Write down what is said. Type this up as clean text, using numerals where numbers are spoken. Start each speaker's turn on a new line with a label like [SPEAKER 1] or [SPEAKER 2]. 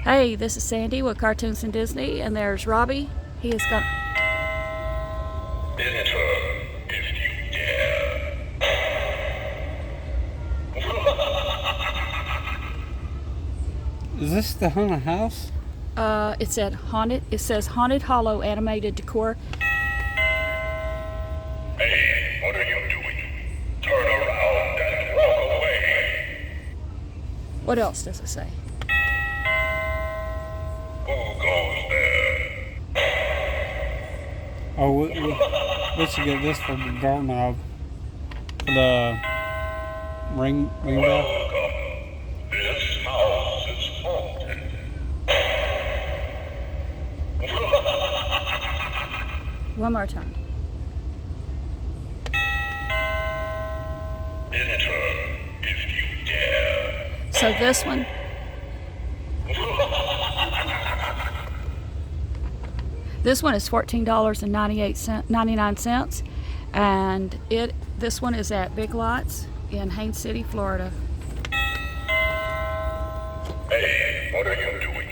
[SPEAKER 1] Hey, this is Sandy with Cartoons and Disney, and there's Robbie. He has got.
[SPEAKER 2] Enter if you dare.
[SPEAKER 3] Is this the haunted house?
[SPEAKER 1] It said haunted. It says Haunted Hollow animated decor.
[SPEAKER 2] Hey, what are you doing? Turn around and walk away.
[SPEAKER 1] What else does it say?
[SPEAKER 2] Who goes there?
[SPEAKER 3] Oh, we should get this for the doorknob. For the ring bell.
[SPEAKER 2] Welcome. This house is haunted.
[SPEAKER 1] One more time.
[SPEAKER 2] Enter if you dare.
[SPEAKER 1] So this one. This one is $14.99, and this one is at Big Lots in Haines City, Florida.
[SPEAKER 2] Hey, what are you doing?